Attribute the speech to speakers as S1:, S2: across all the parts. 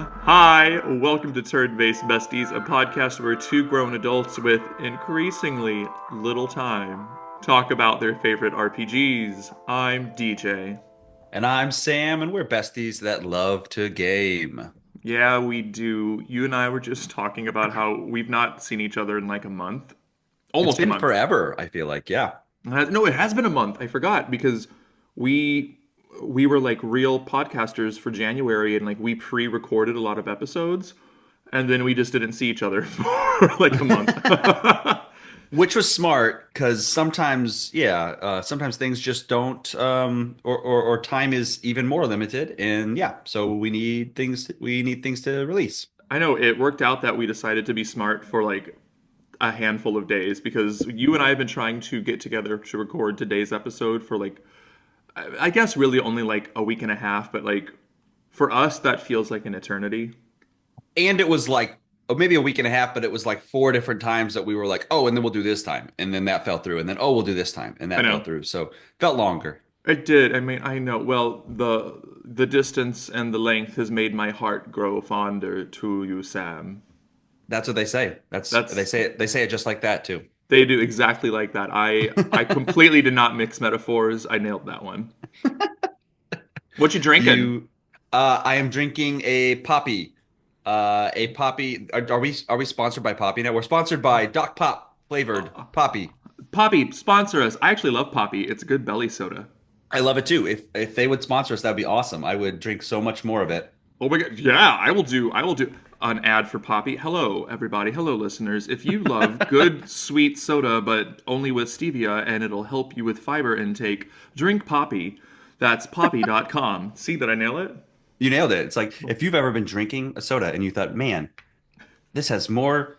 S1: Hi, welcome to Turd-Based Besties, a podcast where two grown adults with increasingly little time talk about their favorite RPGs. I'm DJ.
S2: And I'm Sam, and we're besties that love to game.
S1: Yeah, we do. You and I were just talking about how we've not seen each other in like a month.
S2: It's
S1: Almost a
S2: been
S1: month.
S2: forever, I feel like. Yeah.
S1: No, it has been a month. I forgot because we we were like real podcasters for January and like we pre-recorded a lot of episodes and then we just didn't see each other for like a month.
S2: Which was smart because sometimes, sometimes things just don't, or time is even more limited. And yeah, so we need things to release.
S1: I know it worked out that we decided to be smart for like a handful of days because you and I have been trying to get together to record today's episode for like I guess really only like a week and a half, but like for us that feels like an eternity.
S2: And it was like maybe a week and a half, but it was like four different times that we were like, oh, and then we'll do this time. And then that fell through. And then, oh, we'll do this time. And
S1: I
S2: that fell
S1: know.
S2: through. So felt longer.
S1: It did. I mean, I know. Well, the distance and the length has made my heart grow fonder to you, Sam.
S2: That's what they say. They
S1: That's
S2: say it. They say it just like that too.
S1: they do exactly like that. I completely did not mix metaphors. I nailed that one. What you drinking?
S2: I am drinking a poppy. A poppy. Are we sponsored by Poppy now? We're sponsored by Doc Pop flavored poppy.
S1: Poppy, sponsor us. I actually love Poppy. It's a good belly soda.
S2: I love it too. If they would sponsor us, that'd be awesome. I would drink so much more of it.
S1: Oh my god. Yeah, I will do an ad for Poppy. Hello, everybody. Hello, listeners. If you love good sweet soda but only with stevia and it'll help you with fiber intake, drink Poppy. That's poppy.com. See that I nail it?
S2: You nailed it. It's like if you've ever been drinking a soda and you thought, man, this has more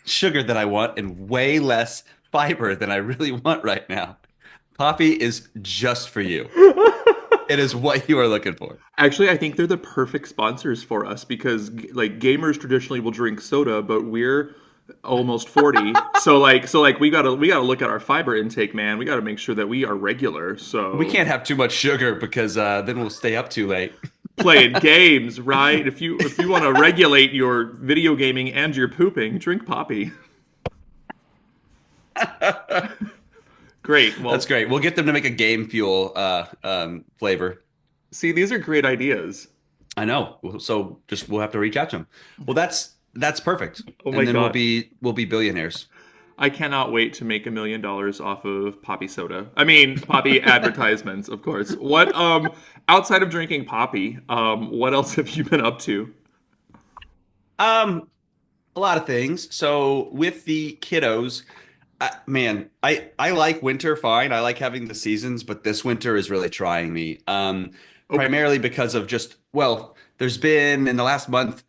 S2: sugar than I want and way less fiber than I really want right now. Poppy is just for you. It is what you are looking for.
S1: Actually, I think they're the perfect sponsors for us because like gamers traditionally will drink soda, but we're almost 40. So like we got to look at our fiber intake, man. We got to make sure that we are regular.
S2: We
S1: So
S2: can't have too much sugar because then we'll stay up too late.
S1: playing games, right? If you want to regulate your video gaming and your pooping, drink Poppy. Great.
S2: That's
S1: Well,
S2: great. We'll get them to make a game fuel flavor.
S1: see, these are great ideas.
S2: I know. So just we'll have to reach out to them. Well, that's perfect.
S1: Oh my
S2: And then we'll
S1: god.
S2: be billionaires.
S1: I cannot wait to make $1 million off of Poppy soda. I mean, Poppy advertisements, of course. What outside of drinking Poppy, what else have you been up to?
S2: Um, a lot of things. So with the kiddos, man, I like winter fine. I like having the seasons, but this winter is really trying me.
S1: Okay.
S2: Primarily because of just, well, there's been in the last month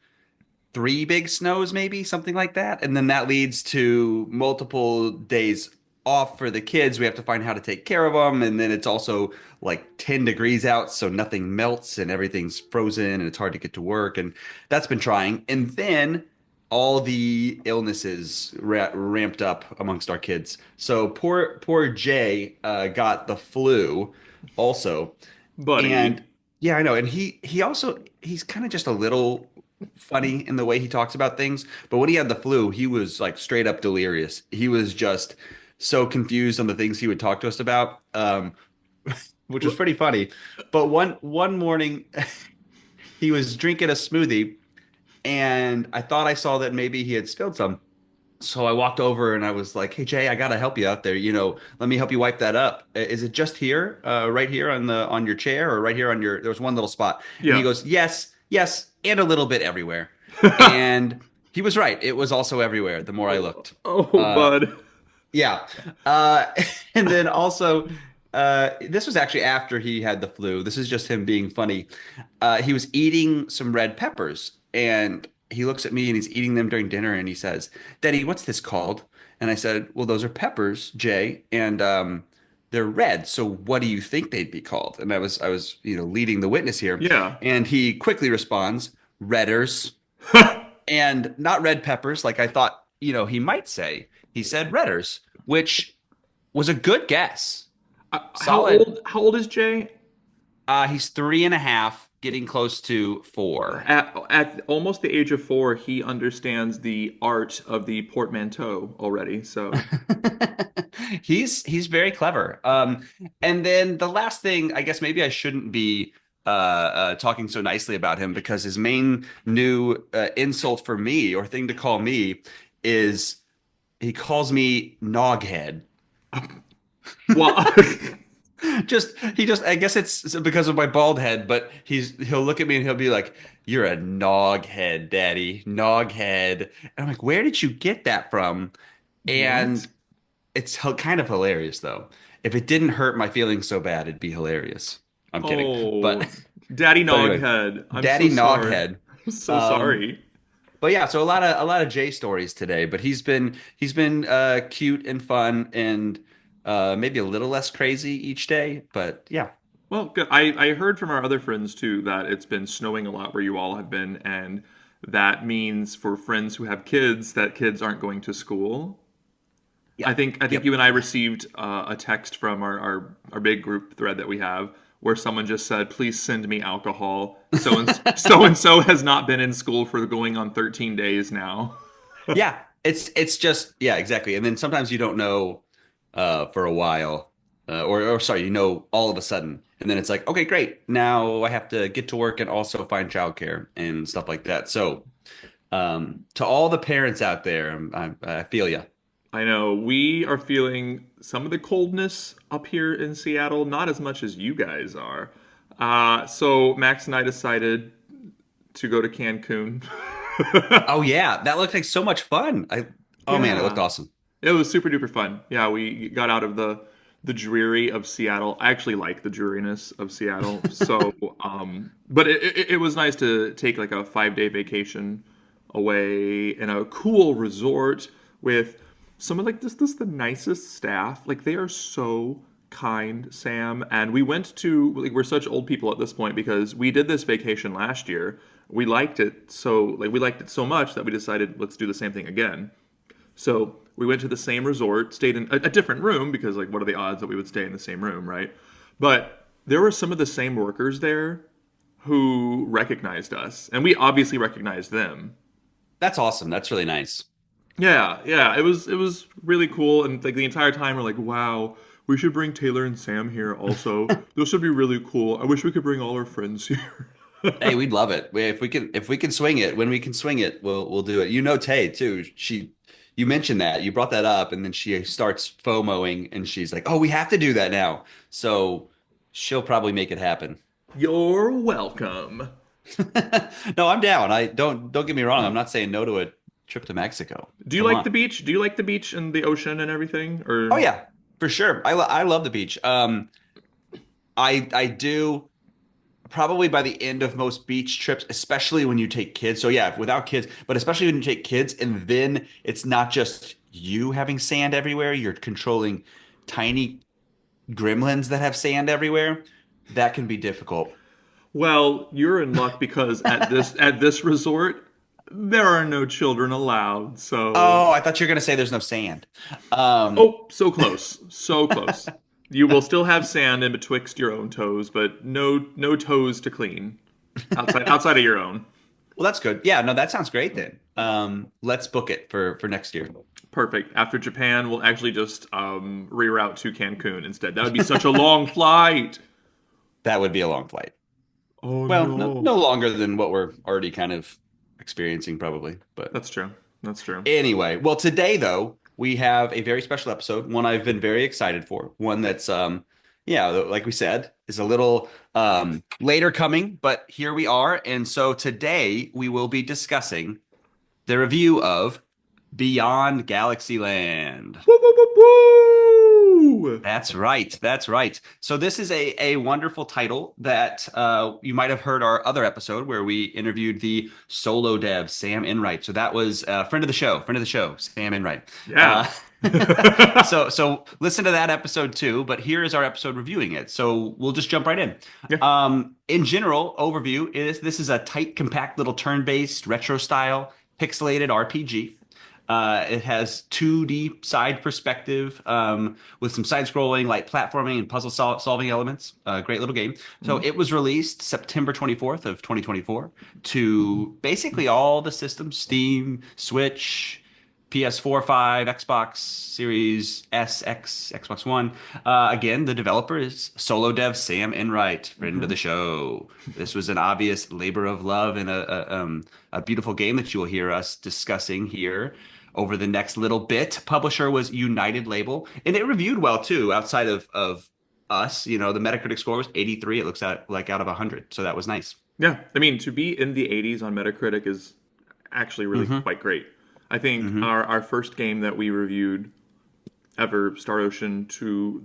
S2: three big snows, maybe something like that. And then that leads to multiple days off for the kids. We have to find how to take care of them. And then it's also like 10 degrees out, so nothing melts and everything's frozen and it's hard to get to work. And that's been trying. And then all the illnesses ramped up amongst our kids. So poor Jay got the flu also.
S1: Buddy.
S2: And yeah, I know. And he's kind of just a little funny in the way he talks about things. But when he had the flu, he was like straight up delirious. He was just so confused on the things he would talk to us about, which was pretty funny. But one morning, he was drinking a smoothie, and I thought I saw that maybe he had spilled some. So I walked over and I was like, "Hey Jay, I gotta help you out there. Let me help you wipe that up. Is it just here, right here on your chair, or right here on your? There was one little spot." And he
S1: Yeah.
S2: goes, "Yes, yes, and a little bit everywhere." And he was right. It was also everywhere. The more I looked,
S1: Oh,
S2: uh,
S1: bud.
S2: yeah. Uh, and then also, this was actually after he had the flu. This is just him being funny. He was eating some red peppers, and he looks at me and he's eating them during dinner, and he says, "Daddy, what's this called?" And I said, "Well, those are peppers, Jay, and they're red. So what do you think they'd be called?" And I was, leading the witness here,
S1: Yeah.
S2: and he quickly responds, "Redders." And not red peppers, like I thought, he might say. He said Redders, which was a good guess.
S1: How
S2: Solid.
S1: old is Jay?
S2: He's 3.5, getting close to 4.
S1: At almost the age of 4, he understands the art of the portmanteau already. So,
S2: He's very clever. And then the last thing, I guess maybe I shouldn't be talking so nicely about him because his main new insult for me or thing to call me is he calls me Noghead.
S1: well,
S2: He just I guess it's because of my bald head, but he'll look at me and he'll be like, "You're a Noghead, Daddy, Noghead." And I'm like, "Where did you get that from?"
S1: what?
S2: And it's kind of hilarious though. If it didn't hurt my feelings so bad, it'd be hilarious. I'm kidding.
S1: Oh,
S2: But
S1: Daddy
S2: but anyway,
S1: Noghead. I'm so
S2: Daddy
S1: sorry.
S2: Noghead.
S1: I'm so
S2: Um,
S1: sorry.
S2: but yeah, so a lot of Jay stories today, but he's been cute and fun and maybe a little less crazy each day, but yeah.
S1: Well, good. I heard from our other friends too that it's been snowing a lot where you all have been, and that means for friends who have kids that kids aren't going to school.
S2: Yeah.
S1: I think
S2: Yep.
S1: you and I received a text from our big group thread that we have where someone just said, "Please send me alcohol." So and so has not been in school for going on 13 days now.
S2: Yeah, it's just yeah, exactly. And then sometimes you don't know for a while, or sorry, you know all of a sudden, and then it's like, okay, great. Now I have to get to work and also find childcare and stuff like that. So, to all the parents out there, I feel you.
S1: I know we are feeling some of the coldness up here in Seattle, not as much as you guys are. So Max and I decided to go to Cancun.
S2: Oh yeah, that looked like so much fun. Oh man, it looked
S1: Yeah,
S2: awesome.
S1: it was super duper fun. Yeah, we got out of the dreary of Seattle. I actually like the dreariness of Seattle. So, but it was nice to take like a 5 day vacation away in a cool resort with some of like this the nicest staff. Like they are so kind, Sam. And we went to like we're such old people at this point because we did this vacation last year. We liked it so much that we decided let's do the same thing again. So we went to the same resort, stayed in a different room because, like, what are the odds that we would stay in the same room, right? But there were some of the same workers there who recognized us, and we obviously recognized them.
S2: That's awesome. That's really nice.
S1: Yeah, it was really cool, and like the entire time we're like, wow, we should bring Taylor and Sam here also. This would be really cool. I wish we could bring all our friends here.
S2: Hey, we'd love it. If we can swing it, when we can swing it, we'll do it. You know Tay too. You mentioned that. You brought that up and then she starts FOMOing and she's like, "Oh, we have to do that now." So she'll probably make it happen.
S1: You're welcome.
S2: No, I'm down. I don't get me wrong. I'm not saying no to a trip to Mexico.
S1: Do you
S2: Come
S1: like
S2: on.
S1: the beach? Do you like the beach and the ocean and everything?
S2: Oh
S1: Or
S2: yeah, for sure. I love the beach. I do probably by the end of most beach trips, especially when you take kids. So yeah, without kids, but especially when you take kids, and then it's not just you having sand everywhere, you're controlling tiny gremlins that have sand everywhere. That can be difficult.
S1: well, you're in luck because at this resort there are no children allowed. So,
S2: Oh, I thought you were gonna say there's no sand. Um,
S1: oh, so close. So close. You will still have sand in betwixt your own toes, but no toes to clean outside of your own.
S2: well, that's good. Yeah, no, that sounds great then. Let's book it for next year.
S1: Perfect. After Japan, we'll actually just reroute to Cancun instead. That would be such a long flight.
S2: That would be a long flight.
S1: Oh
S2: Well, no,
S1: no.
S2: no longer than what we're already kind of experiencing, probably. But
S1: That's true. That's true.
S2: anyway, well, today though, we have a very special episode, one I've been very excited for, one that's yeah, like we said, is a little later coming, but here we are. And so today we will be discussing the review of Beyond Galaxyland.
S1: Woo, woo, woo, woo!
S2: That's right. That's right. So this is a wonderful title that you might have heard our other episode where we interviewed the solo dev Sam Enright. So that was friend of the show, Sam Enright.
S1: Yeah.
S2: So listen to that episode too. But here is our episode reviewing it. So we'll just jump right in.
S1: Yeah.
S2: In general, overview is this is a tight, compact little turn-based retro style pixelated RPG. It has 2D side perspective with some side scrolling, like platforming and puzzle solving elements. Great little game. So
S1: Mhm.
S2: it was released September 24th of 2024 to basically all the systems: Steam, Switch, PS4, 5, Xbox Series S, X, Xbox One. Again, the developer is solo dev Sam Enright, friend of the
S1: Mhm.
S2: show. This was an obvious labor of love and a beautiful game that you will hear us discussing here over the next little bit. Publisher was United Label, and it reviewed well too, outside of us. You know, the Metacritic score was 83. It looks like out of 100, so that was nice.
S1: Yeah, I mean, to be in the 80s on Metacritic is actually really
S2: Mm-hmm.
S1: quite great. I think
S2: Mm-hmm.
S1: our first game that we reviewed ever, Star Ocean 2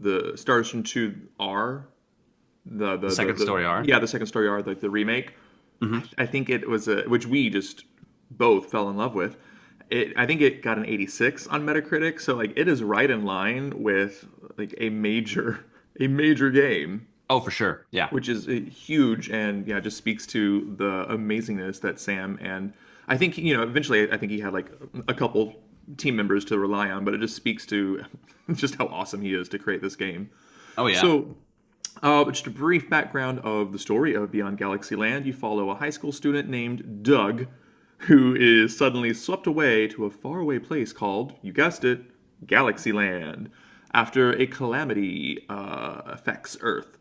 S1: R,
S2: The second
S1: the
S2: story R.
S1: yeah, the second story R, like the remake.
S2: Mm-hmm.
S1: I think it was a which we just both fell in love with. I think it got an 86 on Metacritic, so like it is right in line with like a major game,
S2: Oh, for sure. Yeah.
S1: which is huge and yeah, just speaks to the amazingness that Sam and I think eventually I think he had like a couple team members to rely on, but it just speaks to just how awesome he is to create this game.
S2: Oh, yeah.
S1: So just a brief background of the story of Beyond Galaxyland. You follow a high school student named Doug, who is suddenly swept away to a faraway place called, you guessed it, Galaxyland, after a calamity affects Earth.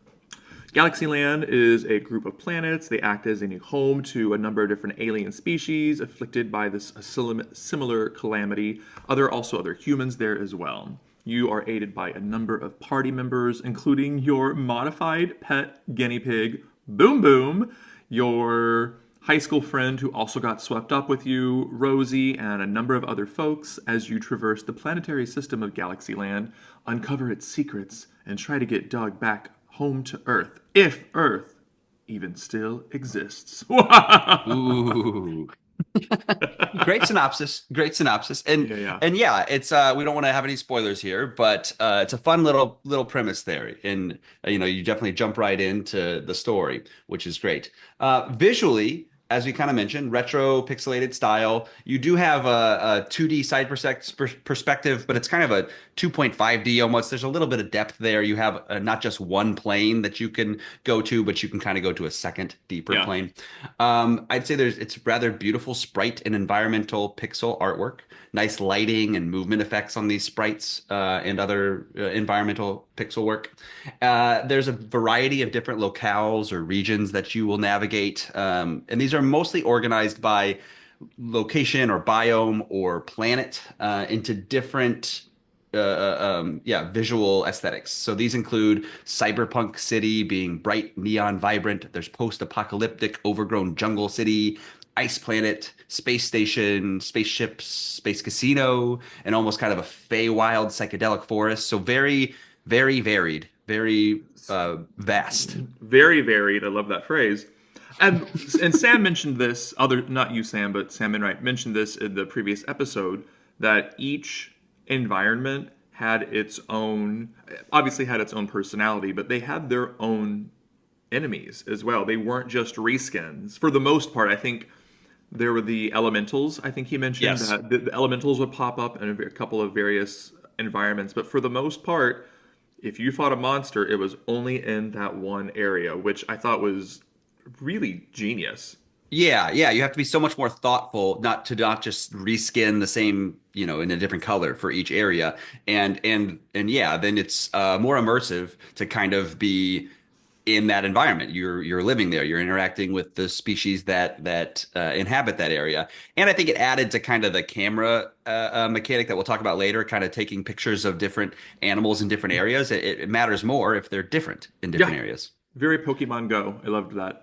S1: Galaxyland is a group of planets. They act as a new home to a number of different alien species afflicted by this similar calamity. Also other humans there as well. You are aided by a number of party members, including your modified pet guinea pig, Boom Boom, your high school friend who also got swept up with you, Rosie, and a number of other folks as you traverse the planetary system of Galaxyland, uncover its secrets, and try to get Doug back home to Earth, if Earth even still exists.
S2: Ooh. Great synopsis. Great synopsis.
S1: Yeah, yeah.
S2: And yeah, it's we don't want to have any spoilers here, but it's a fun little premise there. And you know, you definitely jump right into the story, which is great. Visually, as we kind of mentioned, retro pixelated style. You do have a 2D side perspective, but it's kind of a 2.5D almost. There's a little bit of depth there. You have not just one plane that you can go to, but you can kind of go to a second, deeper
S1: Yeah.
S2: plane. I'd say it's rather beautiful sprite and environmental pixel artwork. Nice lighting and movement effects on these sprites and other environmental pixel work. There's a variety of different locales or regions that you will navigate, and these are mostly organized by location or biome or planet into different yeah, visual aesthetics. So these include cyberpunk city being bright, neon, vibrant. There's post-apocalyptic, overgrown jungle city, ice planet, space station, spaceships, space casino, and almost kind of a Feywild psychedelic forest. So very varied, very vast.
S1: Very varied. I love that phrase. And Sam mentioned this, not you, Sam, but Sam Enright mentioned this in the previous episode that each environment had its own, obviously had its own personality, but they had their own enemies as well. They weren't just reskins. For the most part, I think there were the elementals. I think he mentioned
S2: Yes.
S1: that the elementals would pop up in a couple of various environments, but for the most part, if you fought a monster, it was only in that one area, which I thought was really genius.
S2: Yeah, yeah, you have to be so much more thoughtful not just reskin the same, you know, in a different color for each area. And yeah, then it's more immersive to kind of be in that environment. You're living there. You're interacting with the species that inhabit that area. And I think it added to kind of the camera mechanic that we'll talk about later, kind of taking pictures of different animals in different areas. It matters more if they're different in
S1: Yeah,
S2: different areas.
S1: very Pokemon Go. I loved that.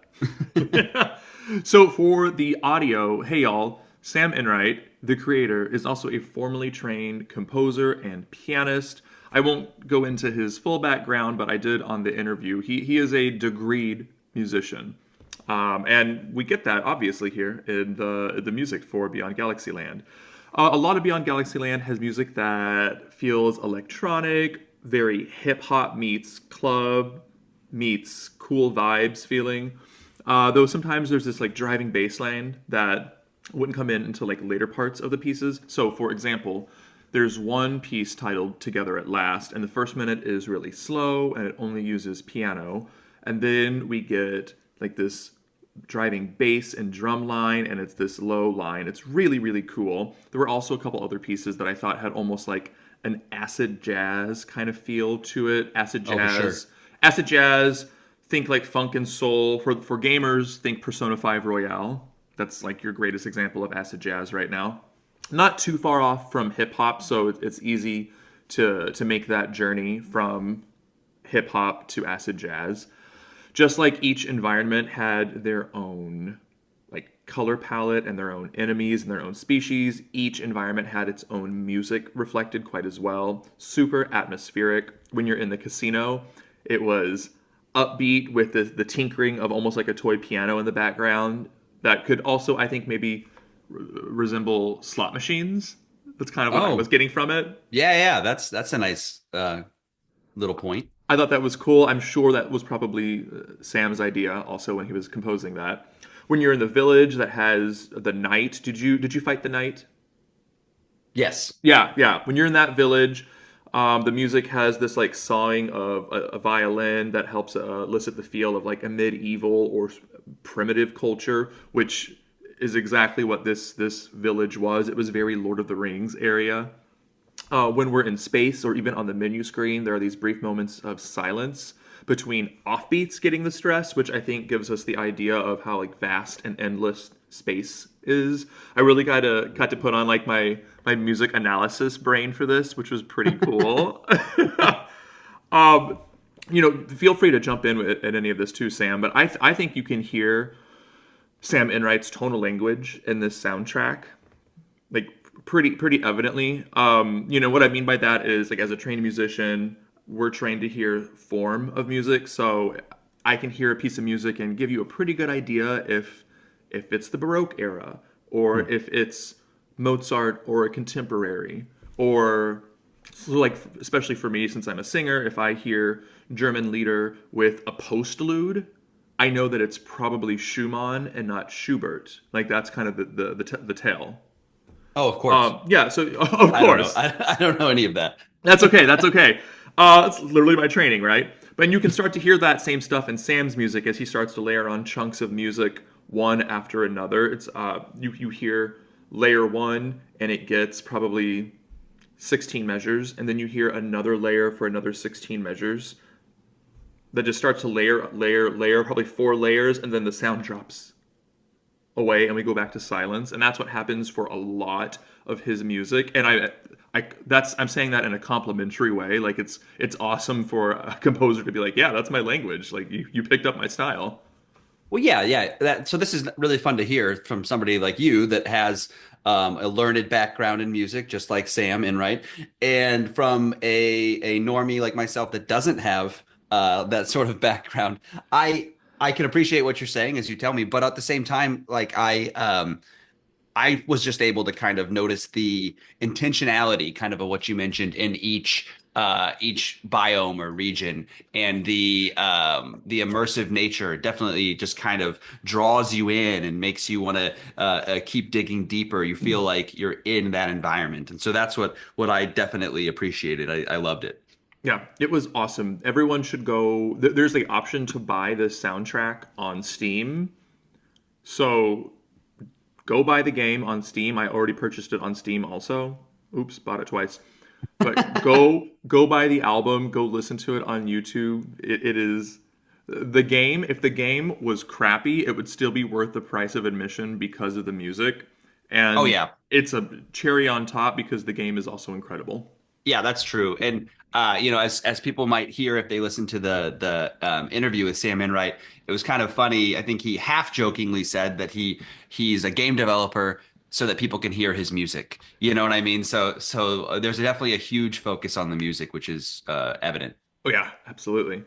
S1: So for the audio, hey y'all, Sam Enright, the creator, is also a formally trained composer and pianist. I won't go into his full background, but I did on the interview. He is a degreed musician. And we get that obviously here in the music for Beyond Galaxyland. A lot of Beyond Galaxyland has music that feels electronic, very hip hop meets club meets cool vibes feeling. Though sometimes there's this like driving bass line that wouldn't come in until like later parts of the pieces. So, for example, there's one piece titled Together at Last, and the first minute is really slow and it only uses piano. And then we get like this driving bass and drum line, and it's this low line. It's really, really cool. There were also a couple other pieces that I thought had almost like an acid jazz kind of feel to it.
S2: Oh, for sure.
S1: Acid jazz, think like funk and soul. For gamers, think Persona 5 Royale. That's like your greatest example of acid jazz right now. Not too far off from hip hop, so it's easy to make that journey from hip hop to acid jazz. Just like each environment had their own like color palette and their own enemies and their own species, each environment had its own music reflected quite as well. Super atmospheric. When you're in the casino, it was upbeat with the tinkering of almost like a toy piano in the background that could also, I think, maybe resemble slot machines. That's kind of what I was
S2: Oh,
S1: getting from it.
S2: yeah, yeah. That's a nice little point.
S1: I thought that was cool. I'm sure that was probably Sam's idea also when he was composing that. When you're in the village that has the knight, did you fight the knight?
S2: Yes.
S1: Yeah, yeah. When you're in that village, the music has this like sawing of a violin that helps elicit the feel of like a medieval or primitive culture, which is exactly what this village was. It was very Lord of the Rings area. When we're in space or even on the menu screen, there are these brief moments of silence between offbeats getting the stress, which I think gives us the idea of how like vast and endless space is. I really got to put on like my music analysis brain for this, which was pretty cool. um, Feel free to jump in at any of this too, Sam. But I think you can hear Sam Enright's tonal language in this soundtrack, like pretty evidently. What I mean by that is like as a trained musician, we're trained to hear form of music, so I can hear a piece of music and give you a pretty good idea if it's the Baroque era or
S2: Hmm.
S1: if it's Mozart or a contemporary or so like especially for me since I'm a singer, if I hear German lieder with a postlude, I know that it's probably Schumann and not Schubert. Like that's kind of the tale.
S2: Oh, of course.
S1: Yeah, so of
S2: I don't know.
S1: course.
S2: I don't know any of that.
S1: That's okay. That's okay. It's literally my training, right? But you can start to hear that same stuff in Sam's music as he starts to layer on chunks of music one after another. It's you hear layer one and it gets probably 16 measures, and then you hear another layer for another 16 measures. That just starts to layer, probably four layers, and then the sound drops away and we go back to silence, and that's what happens for a lot of his music. And I'm saying that in a complimentary way. Like it's awesome for a composer to be like, yeah, that's my language, like you picked up my style.
S2: Well, yeah, yeah. So this is really fun to hear from somebody like you that has a learned background in music, just like Sam Enright, and from a normie like myself that doesn't have that sort of background. I can appreciate what you're saying as you tell me, but at the same time, like I was just able to kind of notice the intentionality kind of what you mentioned in each biome or region, and the immersive nature definitely just kind of draws you in and makes you want to keep digging deeper. You feel like you're in that environment, and so that's what I definitely appreciated. I loved it.
S1: Yeah, it was awesome. Everyone should go. There's the option to buy this soundtrack on Steam, so go buy the game on Steam. I already purchased it on Steam also. Oops, bought it twice. But go buy the album, go listen to it on YouTube. It is the game. If the game was crappy, it would still be worth the price of admission because of the music.
S2: Oh
S1: And
S2: yeah,
S1: it's a cherry on top because the game is also incredible.
S2: yeah, that's true. And as people might hear if they listen to the interview with Sam Enright, it was kind of funny. I think he half jokingly said that he's a game developer so that people can hear his music. You know what I mean? So there's definitely a huge focus on the music, which is evident.
S1: Oh yeah, absolutely.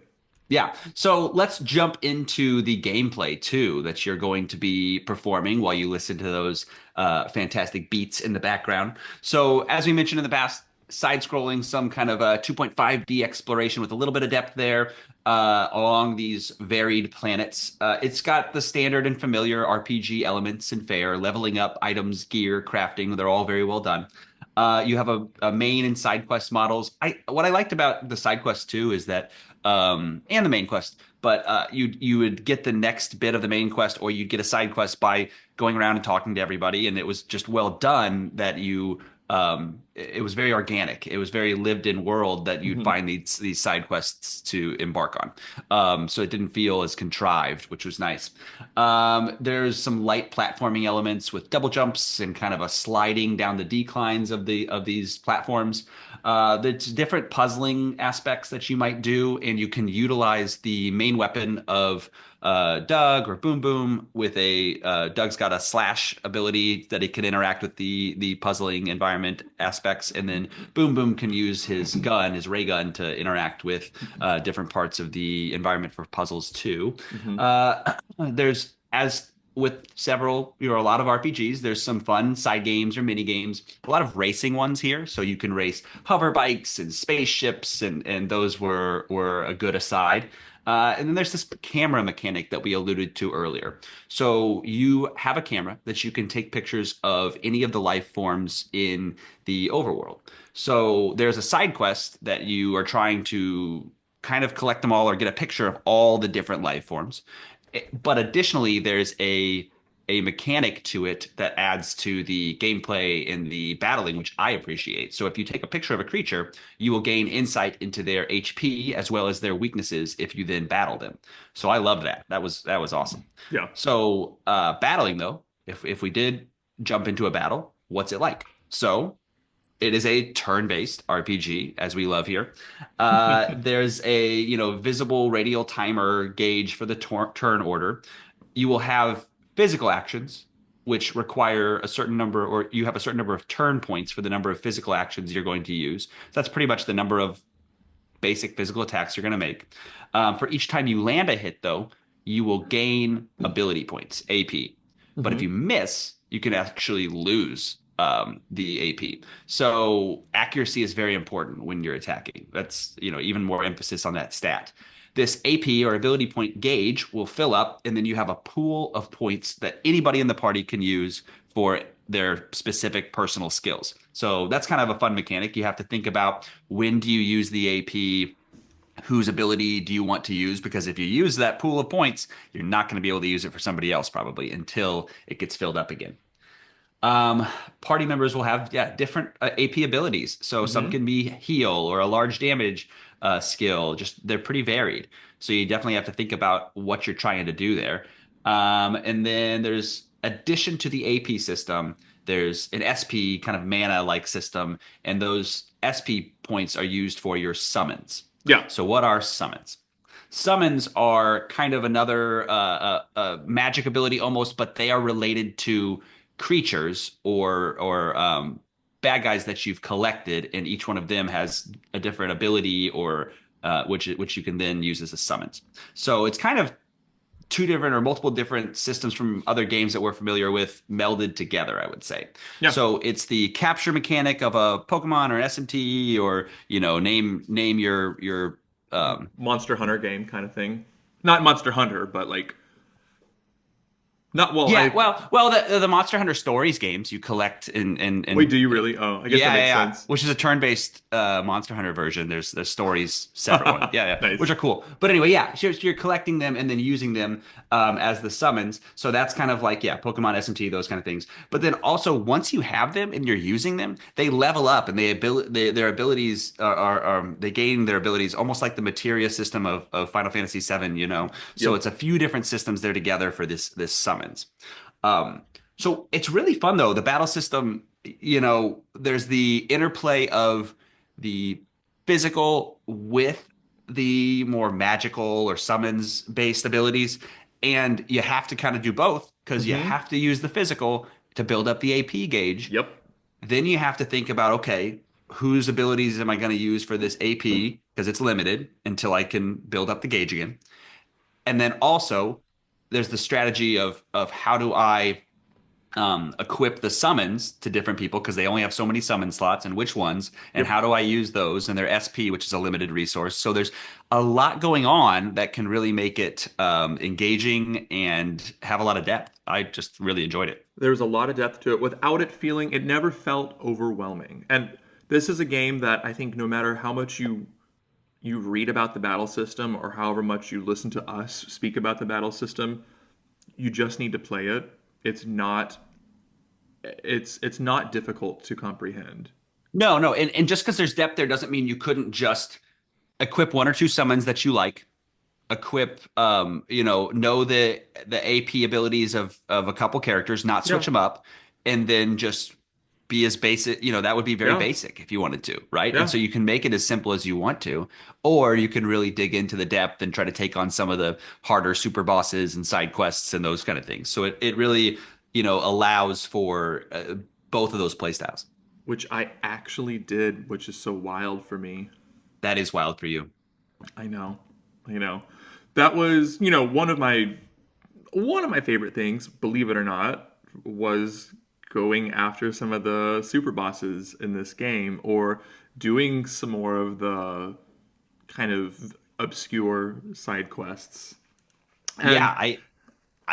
S2: Yeah. So let's jump into the gameplay too that you're going to be performing while you listen to those fantastic beats in the background. So as we mentioned in the side-scrolling, some kind of a 2.5D exploration with a little bit of depth there along these varied planets. It's got the standard and familiar RPG elements and fare, leveling up, items, gear, crafting. They're all very well done. You have a main and side quest models. What I liked about the side quest too is that and the main quest, but you would get the next bit of the main quest, or you'd get a side quest by going around and talking to everybody, and it was just well done that it was very organic. It was very lived in world that you'd
S1: Hmm.
S2: find these side quests to embark on. So it didn't feel as contrived, which was nice. There's some light platforming elements with double jumps and kind of a sliding down the declines of these platforms. There's different puzzling aspects that you might do, and you can utilize the main weapon of Doug or Boom Boom with a Doug's got a slash ability that he can interact with the puzzling environment aspects, and then Boom Boom can use his ray gun, to interact with different parts of the environment for puzzles too.
S1: Hmm.
S2: There's as with several, a lot of RPGs, there's some fun side games or mini games, a lot of racing ones here. So you can race hover bikes and spaceships, and those were a good aside. And then there's this camera mechanic that we alluded to earlier. So you have a camera that you can take pictures of any of the life forms in the overworld. So there's a side quest that you are trying to kind of collect them all or get a picture of all the different life forms. But additionally, there's a mechanic to it that adds to the gameplay and the battling, which I appreciate. So if you take a picture of a creature, you will gain insight into their HP as well as their weaknesses if you then battle them. So I love that. That was awesome.
S1: Yeah.
S2: So battling though, if we did jump into a battle, what's it like? So it is a turn-based RPG, as we love here. There's a visible radial timer gauge for the turn order. You will have physical actions, which require a certain number, or you have a certain number of turn points for the number of physical actions you're going to use. So that's pretty much the number of basic physical attacks you're going to make. For each time you land a hit, though, you will gain ability points, AP. But if you
S1: Hmm.
S2: miss, you can actually lose the AP. So accuracy is very important when you're attacking. That's, even more emphasis on that stat. This AP or ability point gauge will fill up, and then you have a pool of points that anybody in the party can use for their specific personal skills. So that's kind of a fun mechanic. You have to think about, when do you use the AP? Whose ability do you want to use? Because if you use that pool of points, you're not going to be able to use it for somebody else probably until it gets filled up again. Um, Party members will have, different AP abilities. So some
S1: Hmm.
S2: can be heal or a large damage skill. Just they're pretty varied. So you definitely have to think about what you're trying to do there. And then there's addition to the AP system, there's an SP kind of mana like system, and those SP points are used for your summons.
S1: Yeah.
S2: So what are summons? Summons are kind of another magic ability almost, but they are related to creatures or bad guys that you've collected, and each one of them has a different ability or which you can then use as a summons. So it's kind of two different or multiple different systems from other games that we're familiar with melded together, I would say.
S1: Yeah.
S2: So it's the capture mechanic of a Pokemon or SMT, or name your
S1: Monster Hunter game kind of thing. Not Monster Hunter, but like not well.
S2: yeah,
S1: I
S2: well, the Monster Hunter Stories games you collect
S1: wait.
S2: and
S1: Do you really? Oh, I guess that
S2: yeah, yeah,
S1: makes
S2: yeah.
S1: sense.
S2: Which is a turn-based Monster Hunter version. There's stories separate one. Yeah, yeah. Which
S1: Nice.
S2: are cool. But anyway, yeah, you're collecting them and then using them as the summons. So that's kind of like, yeah, Pokemon SMT, those kind of things. But then also once you have them and you're using them, they level up, and their abilities they gain their abilities almost like the materia system of Final Fantasy VII, So
S1: Yep.
S2: it's a few different systems there together for this summons. Um, so it's really fun though. The battle system, there's the interplay of the physical with the more magical or summons based abilities. And you have to kind of do both, because you
S1: Hmm.
S2: have to use the physical to build up the AP gauge.
S1: Yep.
S2: Then you have to think about, okay, whose abilities am I going to use for this AP? Because it's limited until I can build up the gauge again. And then also there's the strategy of how do I equip the summons to different people because they only have so many summon slots and which ones, and
S1: Yep.
S2: how do I use those and their SP, which is a limited resource. So there's a lot going on that can really make it engaging and have a lot of depth. I just really enjoyed it.
S1: There's a lot of depth to it without it feeling, it never felt overwhelming. And this is a game that I think no matter how much you read about the battle system or however much you listen to us speak about the battle system, you just need to play it. It's not difficult to comprehend.
S2: No, no, and just because there's depth there doesn't mean you couldn't just equip one or two summons that you like, equip know the AP abilities of a couple characters, not
S1: Yeah.
S2: switch them up, and then just be as basic, that would be very
S1: Yeah.
S2: basic if you wanted to, right? And
S1: Yeah.
S2: so you can make it as simple as you want to, or you can really dig into the depth and try to take on some of the harder super bosses and side quests and those kind of things. So it really, allows for both of those play styles.
S1: Which I actually did, which is so wild for me.
S2: That is wild for you.
S1: I know. I know. That was, one of my favorite things, believe it or not, was going after some of the super bosses in this game or doing some more of the kind of obscure side quests.
S2: Yeah,
S1: And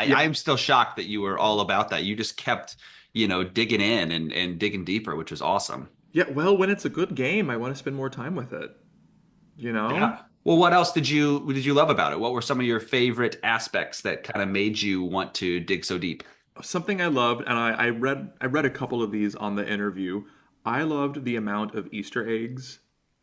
S1: yeah,
S2: I'm still shocked that you were all about that. You just kept, digging in and digging deeper, which was awesome.
S1: yeah, well, when it's a good game, I want to spend more time with it, you know?
S2: Yeah. Well, what else did you love about it? What were some of your favorite aspects that kind of made you want to dig so deep?
S1: Something I loved, and I read a couple of these on the interview. I loved the amount of Easter eggs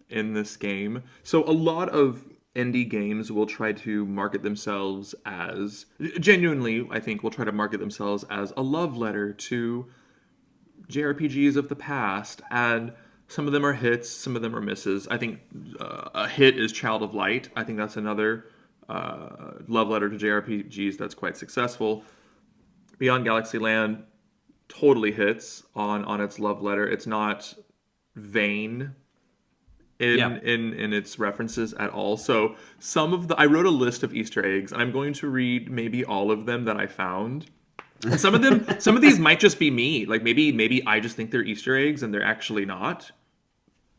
S1: in this game. So a lot of indie games will try to market themselves as genuinely, I think, will try to market themselves as a love letter to JRPGs of the past, and some of them are hits, some of them are misses. I think a hit is Child of Light. I think that's another love letter to JRPGs that's quite successful. Beyond Galaxyland totally hits on its love letter. It's not vain
S2: Yeah.
S1: in its references at all. So some of the I wrote a list of Easter eggs, and I'm going to read maybe all of them that I found. And some of these might just be me. Like maybe I just think they're Easter eggs and they're actually not.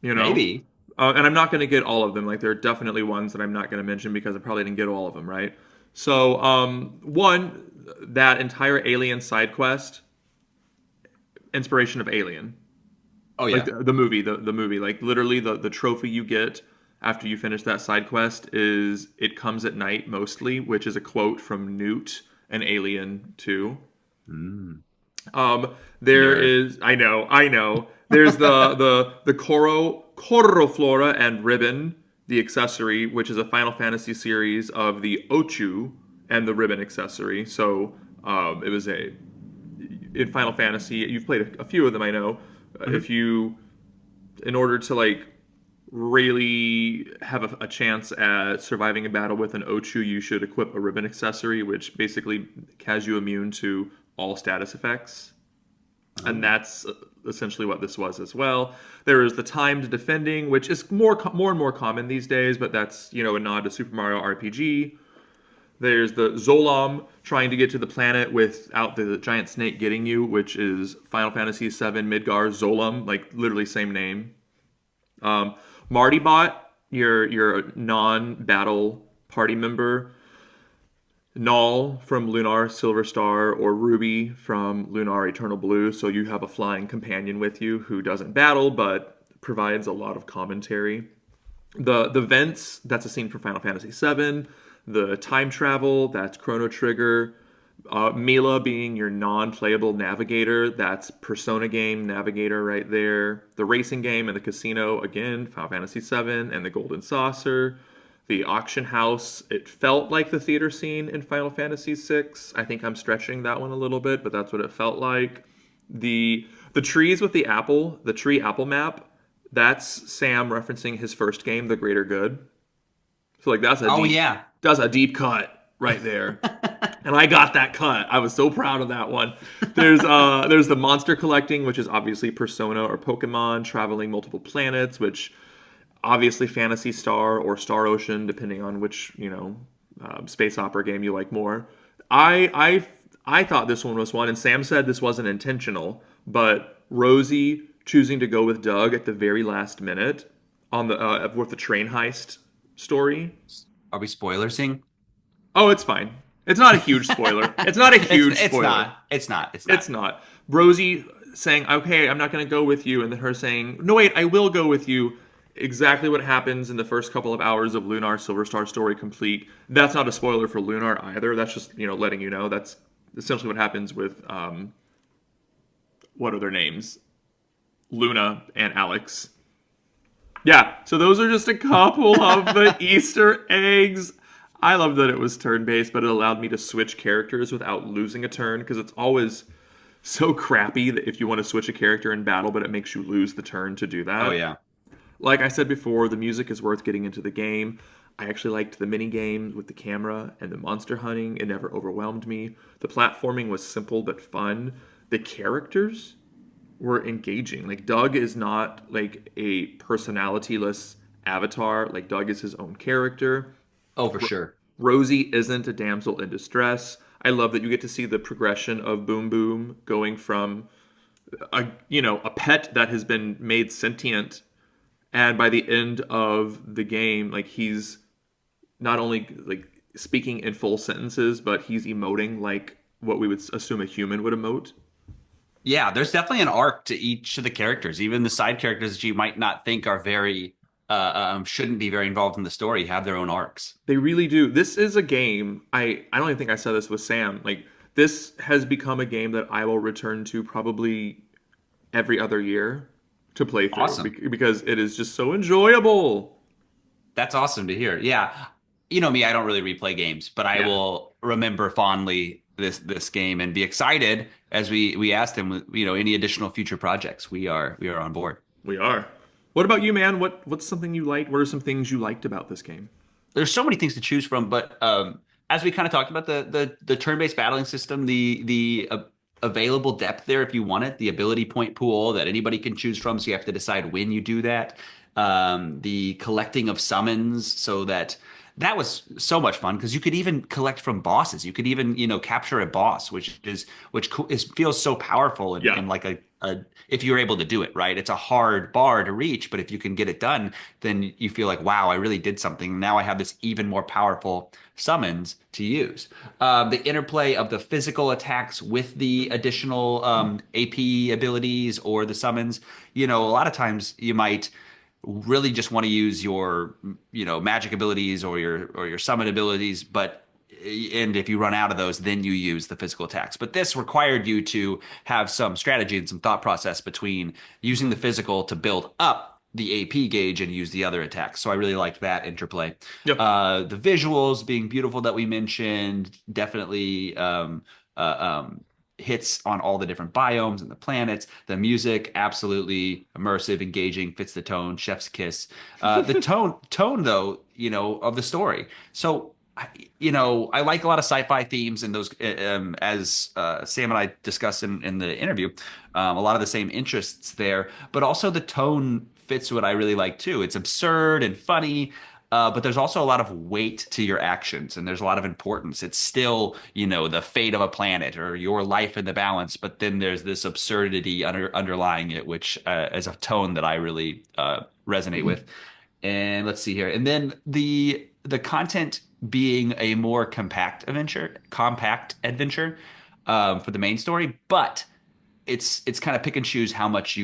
S1: You know.
S2: Maybe.
S1: And I'm not going to get all of them. Like there are definitely ones that I'm not going to mention because I probably didn't get all of them right. So one that entire Alien side quest, inspiration of Alien,
S2: Oh
S1: like
S2: yeah.
S1: the movie, the movie, like literally the trophy you get after you finish that side quest is "It comes at night mostly," which is a quote from Newt and Alien 2.
S2: Mm,
S1: There
S2: nerd.
S1: is, I know. There's the Coro Flora and Ribbon, the accessory, which is a Final Fantasy series of the Ochu and the Ribbon accessory. So it was a in Final Fantasy. You've played a few of them, I know.
S2: Mhm.
S1: If you, in order to like really have a chance at surviving a battle with an Ochu, you should equip a ribbon accessory, which basically has you immune to all status effects. And
S2: Oh.
S1: that's essentially what this was as well. There is the timed defending, which is more and more common these days, but that's a nod to Super Mario RPG. There's the Zolam trying to get to the planet without the giant snake getting you, which is Final Fantasy VII Midgar Zolam, like literally same name. Martybot, your non-battle party member. Null from Lunar Silver Star or Ruby from Lunar Eternal Blue. So you have a flying companion with you who doesn't battle but provides a lot of commentary. The vents, that's a scene from Final Fantasy VII. The time travel, that's Chrono Trigger. Mila being your non-playable navigator, that's Persona game navigator right there. The racing game and the casino, again, Final Fantasy VII and the Golden Saucer. The auction house, it felt like the theater scene in Final Fantasy VI. I think I'm stretching that one a little bit, but that's what it felt like. The trees with the tree apple map, that's Sam referencing his first game, The Greater Good. So like
S2: Oh yeah.
S1: that's a deep cut right there. And I got that cut. I was so proud of that one. There's the monster collecting, which is obviously Persona or Pokemon, traveling multiple planets, which obviously Fantasy Star or Star Ocean, depending on which space opera game you like more. I I thought this one was one, and Sam said this wasn't intentional, but Rosie choosing to go with Doug at the very last minute on the with the train heist story.
S2: Are we spoilersing?
S1: Oh, it's fine. It's not a huge spoiler. It's not a huge
S2: It's
S1: spoiler.
S2: not. It's not. It's
S1: It's
S2: not.
S1: not. Rosie saying, "Okay, I'm not going to go with you," and then her saying, "No, wait, I will go with you." Exactly what happens in the first couple of hours of Lunar Silver Star story complete. That's not a spoiler for Lunar either. That's just letting you know that's essentially what happens with what are their names, Luna and Alex. Yeah, so those are just a couple of the Easter eggs. I love that it was turn based, but it allowed me to switch characters without losing a turn because it's always so crappy that if you want to switch a character in battle, but it makes you lose the turn to do
S2: Oh
S1: that.
S2: yeah.
S1: Like I said before, the music is worth getting into the game. I actually liked the mini game with the camera and the monster hunting. It never overwhelmed me. The platforming was simple but fun. The characters were engaging. Like Doug is not like a personalityless avatar. Like Doug is his own character.
S2: Oh, for sure.
S1: Rosie isn't a damsel in distress. I love that you get to see the progression of Boom Boom going from a pet that has been made sentient, and by the end of the game, like he's not only like speaking in full sentences, but he's emoting like what we would assume a human would emote.
S2: Yeah, there's definitely an arc to each of the characters. Even the side characters that you might not think are very shouldn't be very involved in the story have their own arcs.
S1: They really do. This is a game. I don't even think I said this with Sam. Like this has become a game that I will return to probably every other year to play through
S2: Awesome.
S1: because it is just so enjoyable.
S2: That's awesome to hear. Yeah. You know me, I don't really replay games, but I
S1: Yeah,
S2: will remember fondly this game and be excited as we asked him, any additional future projects. We are on board.
S1: we are. What about you, man? What's something you liked? What are some things you liked about this game?
S2: There's so many things to choose from, but as we kind of talked about the turn-based battling system, the available depth there if you want it, the ability point pool that anybody can choose from, so you have to decide when you do that. The collecting of summons, so that was so much fun because you could even collect from bosses. You could even capture a boss, which feels so powerful
S1: Yeah,
S2: and like a if you're able to do it right. It's a hard bar to reach, but if you can get it done, then you feel like, wow, I really did something. Now I have this even more powerful summons to use. The interplay of the physical attacks with the additional AP abilities or the summons. A lot of times you might really just want to use your magic abilities or your summon abilities, but and if you run out of those, then you use the physical attacks. But this required you to have some strategy and some thought process between using the physical to build up the AP gauge and use the other attacks. So I really liked that interplay.
S1: yep.
S2: The visuals being beautiful that we mentioned definitely hits on all the different biomes and the planets. The music, absolutely immersive, engaging, fits the tone, chef's kiss. The tone though, of the story. So I like a lot of sci-fi themes and those, as Sam and I discussed in the interview, a lot of the same interests there, but also the tone fits what I really like too. It's absurd and funny, but there's also a lot of weight to your actions and there's a lot of importance. It's still, the fate of a planet or your life in the balance, but then there's this absurdity underlying it, which is a tone that I really resonate with. And let's see here. And then the content being a more compact adventure for the main story, but it's kind of pick and choose how much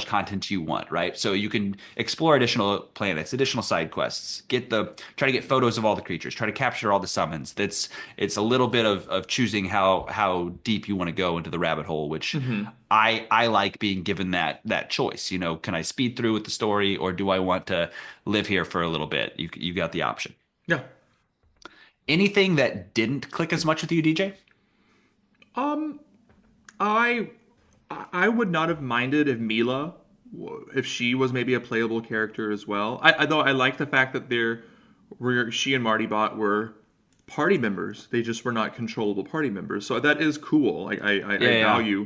S2: content you want, right? So you can explore additional planets, additional side quests, try to get photos of all the creatures, try to capture all the summons. It's a little bit of choosing how deep you want to go into the rabbit hole, which
S1: Hmm.
S2: I like being given that choice. Can I speed through with the story or do I want to live here for a little bit? You got the option.
S1: Yeah.
S2: Anything that didn't click as much with you, DJ?
S1: Um, I I would not have minded if Mila, if she was maybe a playable character as well. Though I like the fact that she and Marty Bot were party members. They just were not controllable party members. So that is cool. Like
S2: Yeah, yeah.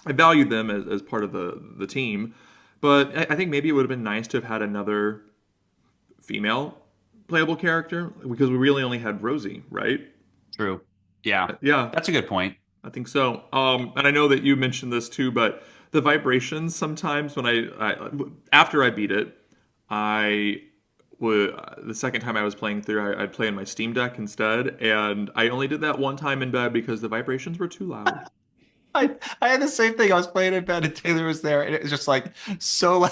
S1: I value them as part of the team. But I think maybe it would have been nice to have had another female playable character because we really only had Rosie, right?
S2: True. Yeah,
S1: Yeah,
S2: that's a good point.
S1: I think so. And I know that you mentioned this too, but the vibrations sometimes when I after I beat it, I would the second time I was playing through, I'd play in my Steam Deck instead, and I only did that one time in bed because the vibrations were too loud.
S2: I had the same thing. I was playing in bed and Taylor was there, and it was just like so loud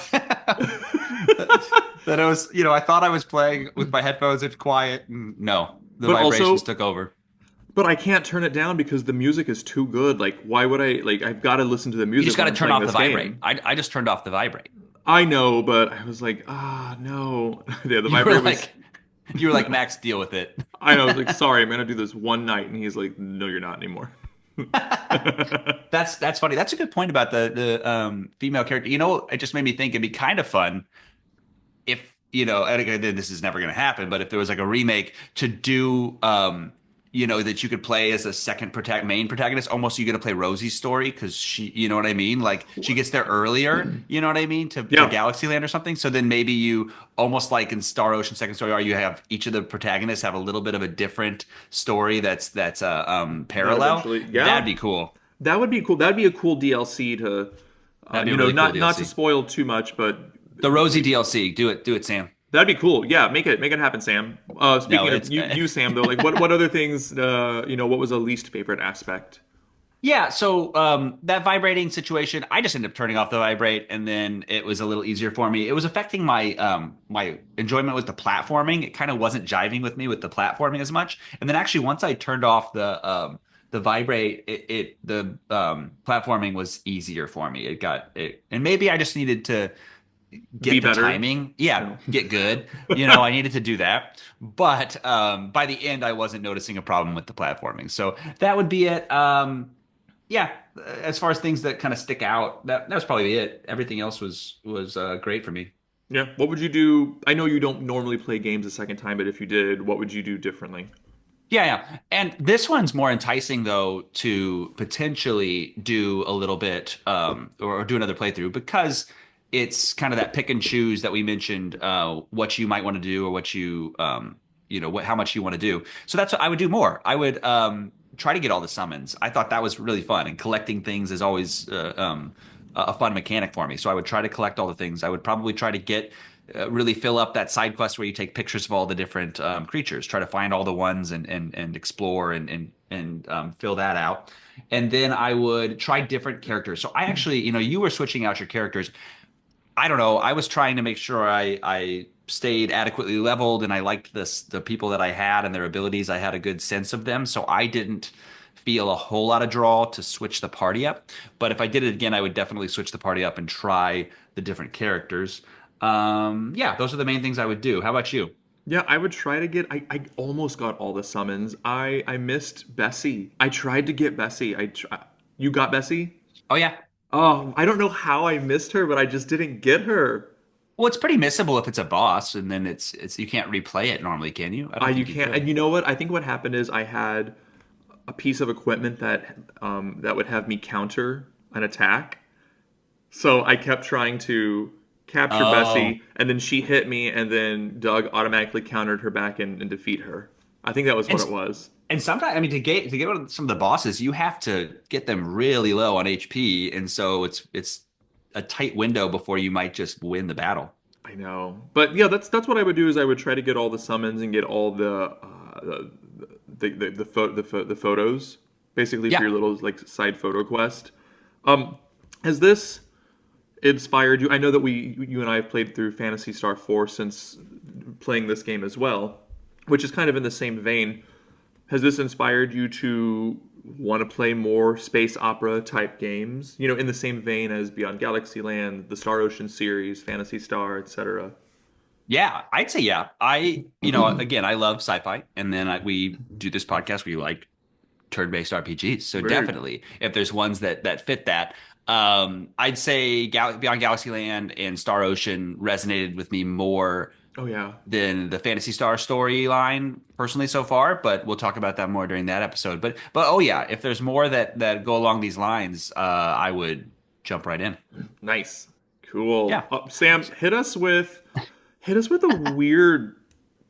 S2: that I was, I thought I was playing with my headphones and quiet, and no, the
S1: But
S2: vibrations
S1: also,
S2: took over.
S1: but I can't turn it down because the music is too good. Like, why would I? Like, I've got to listen to the
S2: You just
S1: music
S2: got
S1: when
S2: to
S1: I'm
S2: turn
S1: playing
S2: off the
S1: this
S2: vibrate.
S1: game.
S2: I just turned off the vibrate.
S1: I know, but I was like, no. Yeah, the
S2: You were
S1: vibrate was.
S2: like, you were like, Max, deal with it.
S1: I know. I was like, sorry, I'm gonna do this one night, and he's like, no, you're not anymore.
S2: That's funny. That's a good point about the female character. It just made me think it'd be kind of fun if and again, this is never going to happen, but if there was like a remake to do that you could play as a main protagonist, almost you get to play Rosie's story because she, you know what I mean, like she gets there earlier, you know what I mean, to
S1: Yeah,
S2: Galaxyland or something. So then maybe you almost like in Star Ocean Second Story, or you have each of the protagonists have a little bit of a different story that's
S1: that
S2: parallel.
S1: eventually.
S2: That'd
S1: Yeah,
S2: be cool.
S1: that would be cool. That'd be a cool DLC to,
S2: That'd be a really cool
S1: not to
S2: DLC.
S1: spoil too much, but
S2: The Rosie DLC, do it, Sam.
S1: that'd be cool. Yeah, make it happen, Sam.
S2: No,
S1: Speaking of
S2: it's
S1: you, Sam, though, like what other things, what was a least favorite aspect?
S2: Yeah, so that vibrating situation, I just ended up turning off the vibrate, and then it was a little easier for me. It was affecting my enjoyment with the platforming. It kind of wasn't jiving with me with the platforming as much. And then actually, once I turned off the vibrate, the platforming was easier for me. It got it, and maybe I just needed to
S1: Be
S2: get the
S1: better.
S2: timing. Yeah,
S1: No.
S2: get good. I needed to do that. But by the end, I wasn't noticing a problem with the platforming. So that would be it. Yeah, as far as things that kind of stick out, that was probably it. Everything else was great for me.
S1: Yeah. What would you do? I know you don't normally play games a second time, but if you did, what would you do differently?
S2: Yeah, yeah. And this one's more enticing though to potentially do a little bit or do another playthrough because it's kind of that pick and choose that we mentioned what you might want to do or what what how much you want to do. So that's what I would do more. I would try to get all the summons. I thought that was really fun and collecting things is always a fun mechanic for me. So I would try to collect all the things. I would probably try to get really fill up that side quest where you take pictures of all the different creatures, try to find all the ones and explore and fill that out. And then I would try different characters. So I actually, you were switching out your characters. I don't know. I was trying to make sure I stayed adequately leveled and I liked the people that I had and their abilities. I had a good sense of them, so I didn't feel a whole lot of draw to switch the party up. But if I did it again, I would definitely switch the party up and try the different characters. Yeah, those are the main things I would do. How about you?
S1: Yeah, I would try to get. I almost got all the summons. I missed Bessie. I tried to get Bessie. You got Bessie?
S2: Oh yeah.
S1: Oh, I don't know how I missed her, but I just didn't get her.
S2: Well, it's pretty missable if it's a boss, and then it's you can't replay it normally, can you? I don't
S1: You
S2: think you
S1: can't.
S2: could.
S1: And you know what? I think what happened is I had a piece of equipment that would have me counter an attack. So I kept trying to capture
S2: Oh.
S1: Bessie, and then she hit me, and then Doug automatically countered her back and defeat her. I think that was what
S2: And
S1: it was.
S2: And sometimes, I mean, to get one of some of the bosses, you have to get them really low on HP, and so it's a tight window before you might just win the battle.
S1: I know, but yeah, that's what I would do is I would try to get all the summons and get all the photos, basically for
S2: Yeah,
S1: your little like side photo quest. Um, has this inspired you? I know that you and I have played through Fantasy Star 4 since playing this game as well, which is kind of in the same vein. Has this inspired you to want to play more space opera type games? In the same vein as Beyond Galaxyland, the Star Ocean series, Fantasy Star, etc.
S2: yeah, I'd say yeah. Again, I love sci-fi, and then we do this podcast. We like turn-based RPGs, so
S1: Very.
S2: definitely, if there's ones that fit that, I'd say Beyond Galaxyland and Star Ocean resonated with me more
S1: Oh yeah.
S2: than the Fantasy Star storyline personally so far, but we'll talk about that more during that episode. But oh yeah, if there's more that go along these lines, I would jump right in.
S1: Nice. Cool.
S2: Yeah.
S1: Sam, hit us with a weird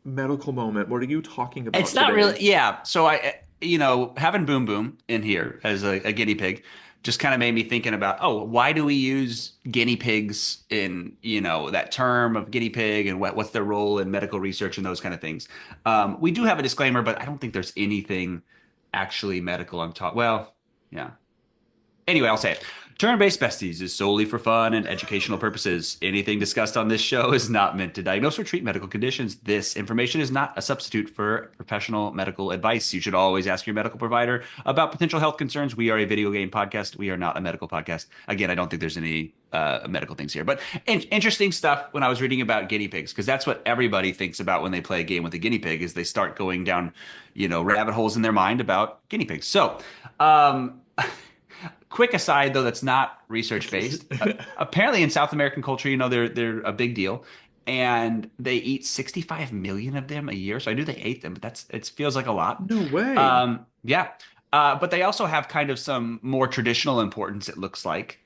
S1: medical moment. What are you talking about
S2: It's not
S1: today?
S2: really, yeah. So having Boom Boom in here as a guinea pig just kind of made me thinking about, oh, why do we use guinea pigs in, that term of guinea pig and what's their role in medical research and those kind of things. We do have a disclaimer, but I don't think there's anything actually medical I'm taught. Well, yeah. Anyway, I'll say it. Turn-based besties is solely for fun and educational purposes. Anything discussed on this show is not meant to diagnose or treat medical conditions. This information is not a substitute for professional medical advice. You should always ask your medical provider about potential health concerns. We are a video game podcast. We are not a medical podcast. Again, I don't think there's any medical things here, but interesting stuff when I was reading about guinea pigs, because that's what everybody thinks about when they play a game with a guinea pig is they start going down, rabbit holes in their mind about guinea pigs. So, quick aside, though, that's not research based. Apparently, in South American culture, they're a big deal, and they eat 65 million of them a year. So I knew they ate them, but it feels like a lot.
S1: No way.
S2: Yeah, but they also have kind of some more traditional importance. It looks like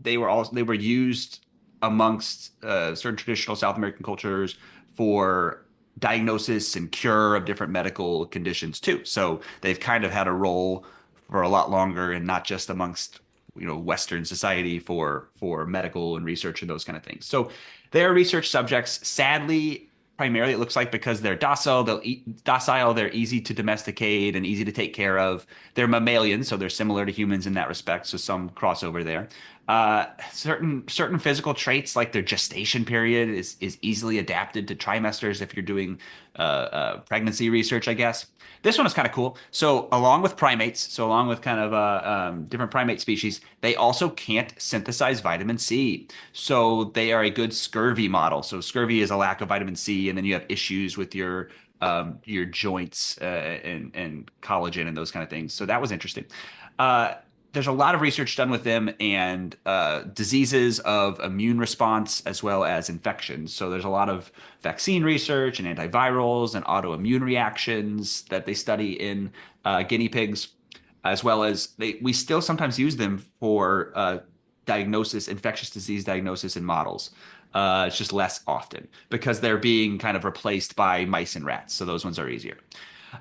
S2: they were used amongst certain traditional South American cultures for diagnosis and cure of different medical conditions too. So they've kind of had a role for a lot longer and not just amongst Western society for medical and research and those kind of things. So they're research subjects. Sadly, primarily it looks like because they're docile, they're easy to domesticate and easy to take care of. They're mammalians, so they're similar to humans in that respect. So some crossover there. Certain physical traits like their gestation period is easily adapted to trimesters if you're doing pregnancy research, I guess. This one is kind of cool. So along with primates, so along with kind of different primate species, they also can't synthesize vitamin C. So they are a good scurvy model. So scurvy is a lack of vitamin C, and then you have issues with your joints and collagen and those kind of things. So that was interesting. There's a lot of research done with them and diseases of immune response as well as infections. So there's a lot of vaccine research and antivirals and autoimmune reactions that they study in guinea pigs, as well as we still sometimes use them for infectious disease diagnosis in models. It's just less often because they're being kind of replaced by mice and rats. So those ones are easier.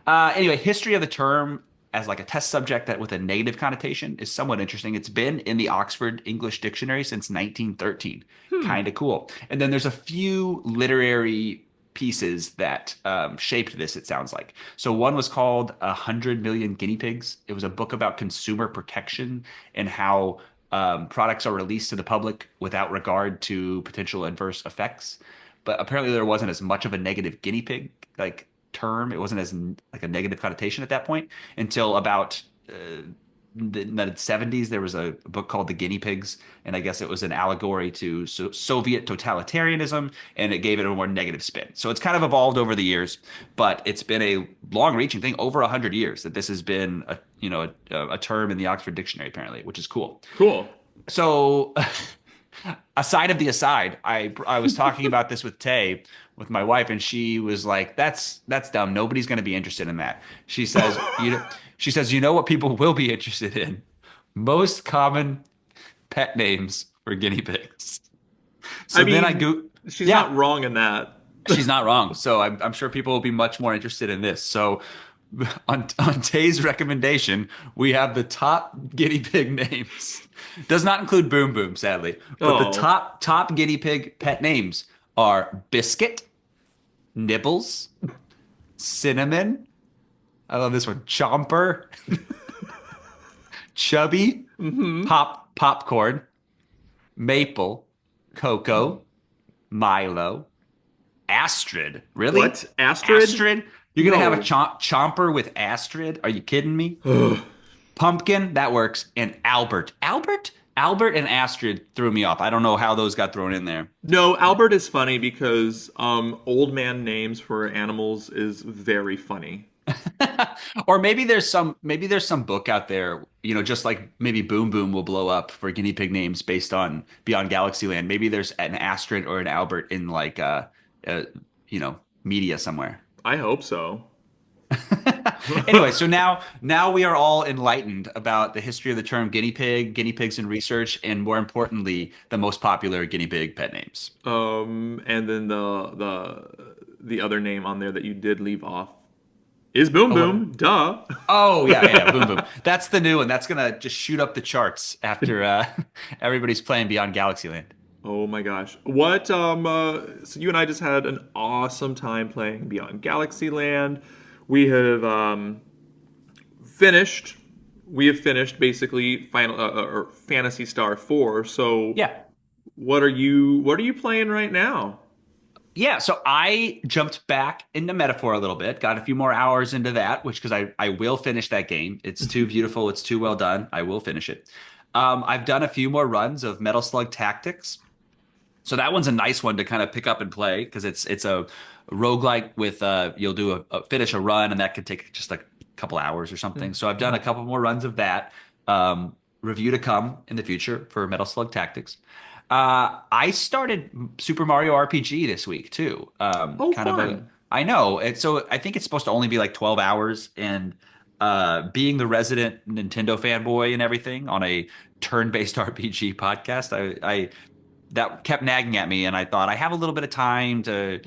S2: Anyway, history of the term as like a test subject that with a negative connotation is somewhat interesting. It's been in the Oxford English Dictionary since 1913. Kind of cool. And then there's a few literary pieces that shaped this, it sounds like. So one was called 100 Million Guinea Pigs. It was a book about consumer protection and how products are released to the public without regard to potential adverse effects. But apparently there wasn't as much of a negative guinea pig like term. It wasn't as like a negative connotation at that point until about the 70s. There was a book called The Guinea Pigs, and I guess it was an allegory to Soviet totalitarianism, and it gave it a more negative spin. So it's kind of evolved over the years, but it's been a long-reaching thing, over 100 years, that this has been a term in the Oxford Dictionary, apparently, which is cool.
S1: Cool.
S2: So aside of the aside, I was talking about this with Tay, with my wife, and she was like, "That's dumb. Nobody's going to be interested in that." She says, you know what people will be interested in? Most common pet names for guinea pigs." So
S1: I
S2: then
S1: mean, she's
S2: yeah,
S1: not wrong in that.
S2: she's not wrong. So I'm sure people will be much more interested in this. So on Tay's recommendation, we have the top guinea pig names. Does not include Boom Boom, sadly, but the
S1: Oh.
S2: top guinea pig pet names are Biscuit, Nibbles, Cinnamon. I love this one. Chomper, Chubby, Popcorn, Maple, Coco, Milo, Astrid. Really?
S1: What? Astrid?
S2: Astrid? You're gonna have a
S1: No.
S2: chomper with Astrid? Are you kidding me? Pumpkin, that works. And Albert. Albert and Astrid threw me off. I don't know how those got thrown in there.
S1: No, Albert is funny because old man names for animals is very funny.
S2: Or maybe there's some book out there, just like maybe Boom Boom will blow up for guinea pig names based on Beyond Galaxyland. Maybe there's an Astrid or an Albert in like uh media somewhere.
S1: I hope so.
S2: Anyway, so now we are all enlightened about the history of the term guinea pig, guinea pigs in research, and more importantly, the most popular guinea pig pet names.
S1: And then the other name on there that you did leave off Is Boom
S2: Oh, what?
S1: Boom. Duh.
S2: Oh, yeah, yeah, Boom Boom. That's the new one. That's gonna just shoot up the charts after everybody's playing Beyond Galaxyland.
S1: Oh my gosh. So you and I just had an awesome time playing Beyond Galaxyland. We have finished we have finished basically final or Fantasy Star 4. So
S2: Yeah.
S1: what are you playing right now?
S2: Yeah, so I jumped back into Metaphor a little bit, got a few more hours into that, which because I will finish that game. It's too beautiful, it's too well done. I will finish it. I've done a few more runs of Metal Slug Tactics. So that one's a nice one to kind of pick up and play because it's a roguelike with you'll do finish a run and that could take just like a couple hours or something. So I've done a couple more runs of that. Review to come in the future for Metal Slug Tactics. I started Super Mario RPG this week too.
S1: Oh,
S2: Kind of a
S1: fun.
S2: I know. So I think it's supposed to only be like 12 hours and being the resident Nintendo fanboy and everything on a turn-based RPG podcast, I that kept nagging at me and I thought I have a little bit of time to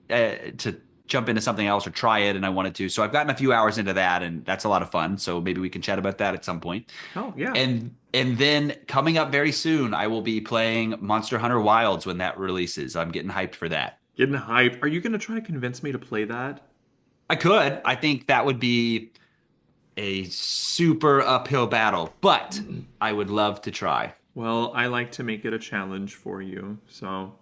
S2: to jump into something else or try it and I wanted to. So I've gotten a few hours into that and that's a lot of fun. So maybe we can chat about that at some point.
S1: Oh, yeah.
S2: And then coming up very soon, I will be playing Monster Hunter Wilds when that releases. I'm getting hyped for that.
S1: Getting hyped. Are you going to try to convince me to play that?
S2: I could. I think that would be a super uphill battle, but I would love to try.
S1: Well, I like to make it a challenge for you. So,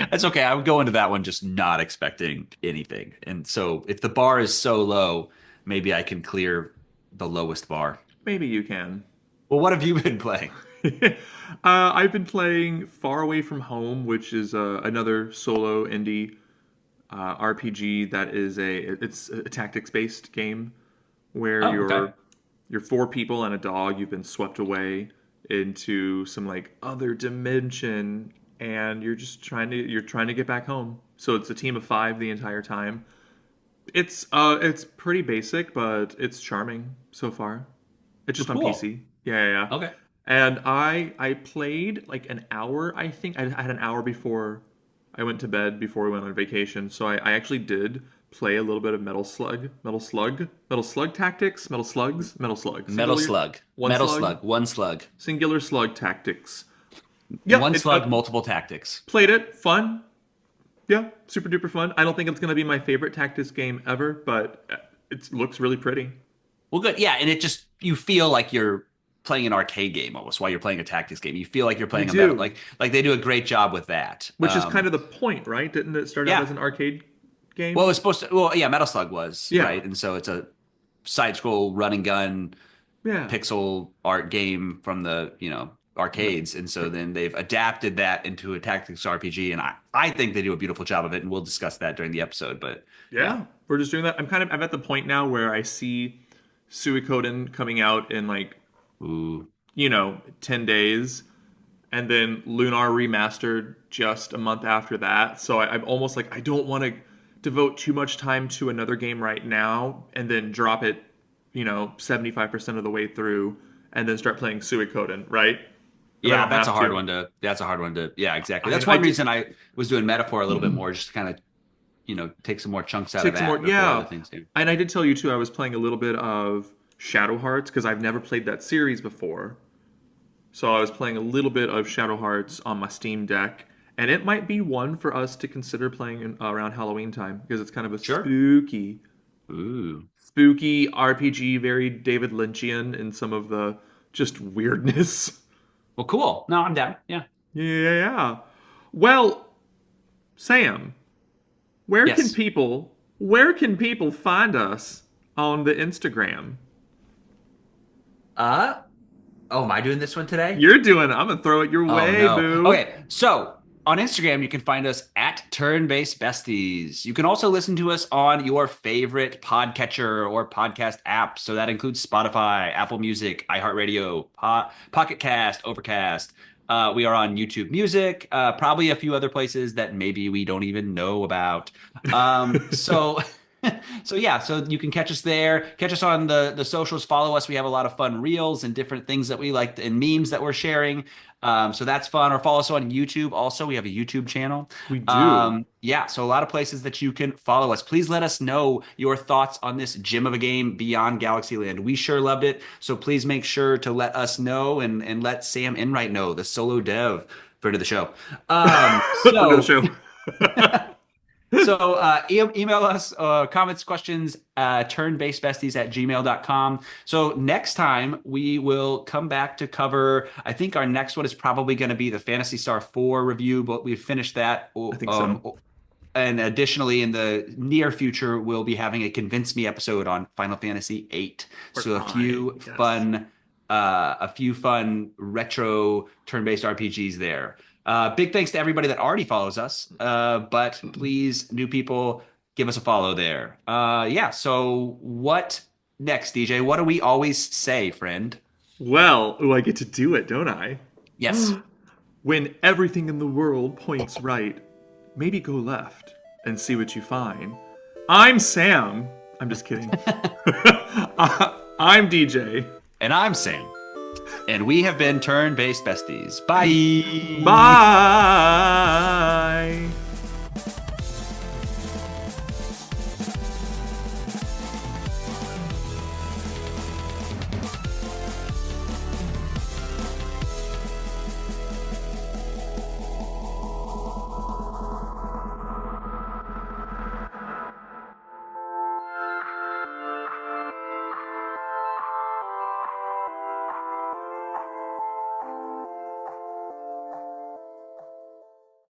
S2: That's okay. I would go into that one just not expecting anything. And so if the bar is so low, maybe I can clear the lowest bar.
S1: maybe you can.
S2: Well, what have you been playing?
S1: I've been playing Far Away from Home, which is another solo indie RPG that is it's a tactics based game where
S2: Oh, okay.
S1: you're four people and a dog. You've been swept away into some like other dimension, and you're trying to get back home. So it's a team of five the entire time. It's pretty basic, but it's charming so far. It's
S2: Oh,
S1: just on
S2: cool.
S1: PC. Yeah, yeah, yeah.
S2: Okay.
S1: And I played like an hour. I think I had an hour before I went to bed before we went on vacation. So I actually did play a little bit of Metal Slug Tactics, Metal Slug,
S2: Metal Slug.
S1: one
S2: Metal
S1: slug,
S2: Slug. One slug.
S1: singular slug tactics. Yeah,
S2: One slug, multiple tactics.
S1: played it, fun. Yeah, super duper fun. I don't think it's gonna be my favorite tactics game ever, but it looks really pretty.
S2: Well, good. Yeah, and it just you feel like you're playing an arcade game almost while you're playing a tactics game. You feel like you're
S1: You
S2: playing a metal
S1: do,
S2: like they do a great job with that.
S1: which is kind of the point, right? Didn't it start out
S2: Yeah.
S1: as an arcade game?
S2: Well, it was supposed to. Well, yeah, Metal Slug was
S1: Yeah,
S2: right, and so it's a side scroll run and gun
S1: yeah.
S2: pixel art game from the arcades, and so then they've adapted that into a tactics RPG, and I think they do a beautiful job of it, and we'll discuss that during the episode. But yeah,
S1: Yeah, we're just doing that. I'm at the point now where I see Suikoden coming out in like,
S2: ooh,
S1: 10 days, and then Lunar Remastered just a month after that. So I'm almost like I don't want to devote too much time to another game right now and then drop it, 75% of the way through and then start playing Suikoden, right? If I
S2: yeah,
S1: don't
S2: that's a
S1: have
S2: hard
S1: to.
S2: one to. That's a hard one to. Yeah, exactly. That's
S1: I
S2: one
S1: did
S2: reason I was doing Metaphor a little bit more, just to kind of take some more chunks out of
S1: take some
S2: that
S1: more.
S2: before other
S1: Yeah.
S2: things do.
S1: And I did tell you too, I was playing a little bit of Shadow Hearts because I've never played that series before. So I was playing a little bit of Shadow Hearts on my Steam Deck, and it might be one for us to consider playing around Halloween time because it's kind of a
S2: Sure. Ooh.
S1: spooky RPG, very David Lynchian in some of the just weirdness.
S2: Well, cool. No, I'm down. Yeah.
S1: Yeah. Well, Sam,
S2: Yes.
S1: where can people find us on the Instagram?
S2: Uh, oh, am I doing this one today?
S1: I'm gonna throw it your
S2: Oh
S1: way,
S2: no.
S1: boo.
S2: Okay, so on Instagram you can find us at Turn-Based Besties. You can also listen to us on your favorite podcatcher or podcast app. So that includes Spotify, Apple Music, iHeartRadio, Pocket Cast, Overcast. We are on YouTube Music, probably a few other places that maybe we don't even know about. So
S3: So yeah, so you can catch us there. Catch us on the socials. Follow us. We have a lot of fun reels and different things that we like and memes that we're sharing. So that's fun. Or follow us on YouTube. Also, we have a YouTube channel.
S1: We do.
S3: Yeah, so a lot of places that you can follow us. Please let us know your thoughts on this gem of a game beyond Galaxyland. We sure loved it. So please make sure to let us know and let Sam Enright know, the solo dev, friend of the show.
S1: Friend of the show.
S3: So email us comments, questions, turnbasedbesties@gmail.com. So next time we will come back to cover, I think our next one is probably going to be the Phantasy Star 4 review, but we've finished that.
S1: I think so.
S3: And additionally, in the near future, we'll be having a Convince Me episode on Final Fantasy VIII. So a few fun retro turn-based RPGs there. Big thanks to everybody that already follows us. But please, new people, give us a follow there. Yeah, so what next, DJ? What do we always say, friend?
S1: Well, I get to do it, don't I?
S3: Yes.
S1: When everything in the world points right, maybe go left and see what you find. I'm Sam. I'm just kidding. I'm DJ.
S3: And I'm Sam. And we have been Turn-Based Besties. Bye.
S1: Bye.